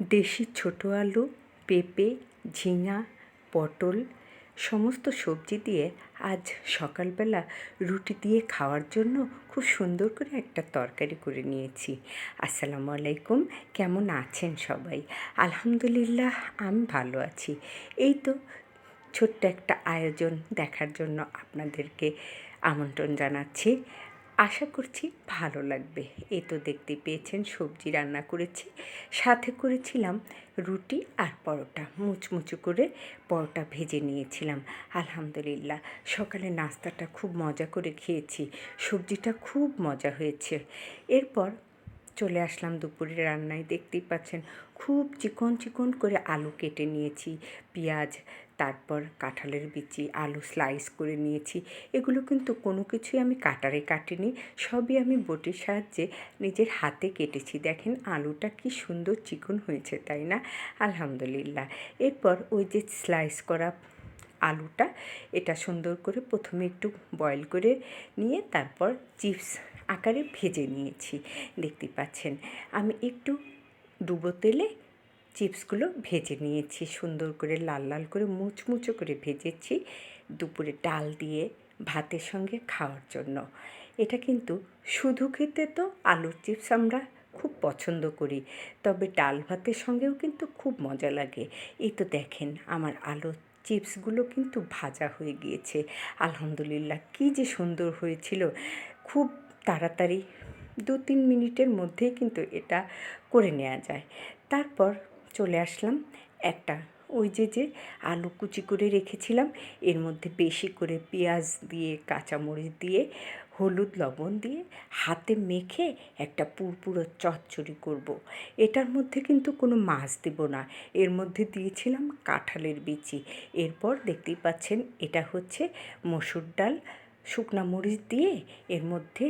দেশি ছোটো আলু, পেঁপে, ঝিঙা, পটল সমস্ত সবজি দিয়ে আজ সকালবেলা রুটি দিয়ে খাওয়ার জন্য খুব সুন্দর করে একটা তরকারি করে নিয়েছি। আসসালামু আলাইকুম, কেমন আছেন সবাই? আলহামদুলিল্লাহ, আমি ভালো আছি। এই তো ছোট্ট একটা আয়োজন দেখার জন্য আপনাদেরকে আমন্ত্রণ জানাচ্ছি। আশা করছি ভালো লাগবে। এই তো দেখতে পেয়েছেন সবজি রান্না করেছি, সাথে করেছিলাম রুটি আর পরোটা। মুচমুচু করে পরোটা ভেজে নিয়েছিলাম। আলহামদুলিল্লাহ, সকালে নাস্তাটা খুব মজা করে খেয়েছি। সবজিটা খুব মজা হয়েছে। এরপর চলে আসলাম দুপুরের রান্নায়। দেখতেই পাচ্ছেন খুব চিকন চিকন করে আলু কেটে নিয়েছি, পেঁয়াজ, তারপর কাঁঠালের বিচি, আলু স্লাইস করে নিয়েছি। এগুলো কিন্তু কোনো কিছুই আমি কাটারে কাটিনি, সবই আমি বটির সাহায্যে নিজের হাতে কেটেছি। দেখেন আলুটা কি সুন্দর চিকন হয়েছে, তাই না? আলহামদুলিল্লাহ। এরপর ওই যে স্লাইস করা আলুটা, এটা সুন্দর করে প্রথমে একটু বয়েল করে নিয়ে তারপর চিপস আকারে ভেজে নিয়েছি। দেখতে পাচ্ছেন আমি একটু ডুবো তেলে চিপসগুলো ভেজে নিয়েছি, সুন্দর করে লাল লাল করে মুচমুচো করে ভেজেছি দুপুরে ডাল দিয়ে ভাতের সঙ্গে খাওয়ার জন্য। এটা কিন্তু শুধু খেতে তো আলুর চিপস আমরা খুব পছন্দ করি, তবে ডাল ভাতের সঙ্গেও কিন্তু খুব মজা লাগে। এই তো দেখেন আমার আলুর চিপসগুলো কিন্তু ভাজা হয়ে গিয়েছে। আলহামদুলিল্লাহ, কী যে সুন্দর হয়েছিল। খুব তাড়াতাড়ি 2-3 মিনিটের মধ্যেই কিন্তু এটা করে নেওয়া যায়। তারপর চলে আসলাম একটা ওই যে আলু কুচি করে রেখেছিলাম, এর মধ্যে বেশি করে পেঁয়াজ দিয়ে, কাঁচামরিচ দিয়ে, হলুদ লবণ দিয়ে হাতে মেখে একটা পুরপুরো চচ্চড়ি করব। এটার মধ্যে কিন্তু কোনো মাছ দেব না, এর মধ্যে দিয়েছিলাম কাঁঠালের বিচি। এরপর দেখতেই পাচ্ছেন এটা হচ্ছে মসুর ডাল, শুকনো মরিচ দিয়ে এর মধ্যে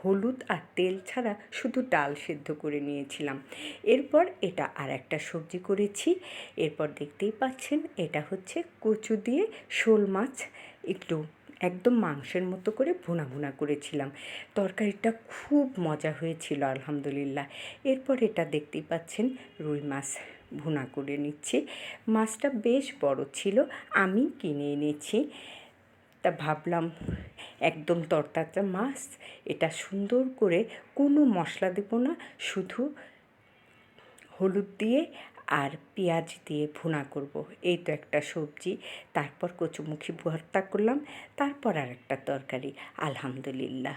হলুদ আর তেল ছাড়া শুধু ডাল সেদ্ধ করে নিয়েছিলাম। এরপর এটা আর একটা সবজি করেছি। এরপর দেখতেই পাচ্ছেন এটা হচ্ছে কচু দিয়ে শোল মাছ একটু একদম মাংসের মতো করে ভুনা ভুনা করেছিলাম। তরকারিটা খুব মজা হয়েছিল আলহামদুলিল্লাহ। এরপর এটা দেখতেই পাচ্ছেন রুই মাছ ভুনা করে নিচ্ছি। মাছটা বেশ বড় ছিল, আমি কিনে এনেছি। তা ভাবলাম একদম তরতাজা মাছ, এটা সুন্দর করে কোনো মশলা দেব না, শুধু হলুদ দিয়ে আর পেঁয়াজ দিয়ে ভুনা করব। এই তো একটা সবজি, তারপর কচুমুখী ভর্তা করলাম, তারপর আর একটা তরকারি। আলহামদুলিল্লাহ।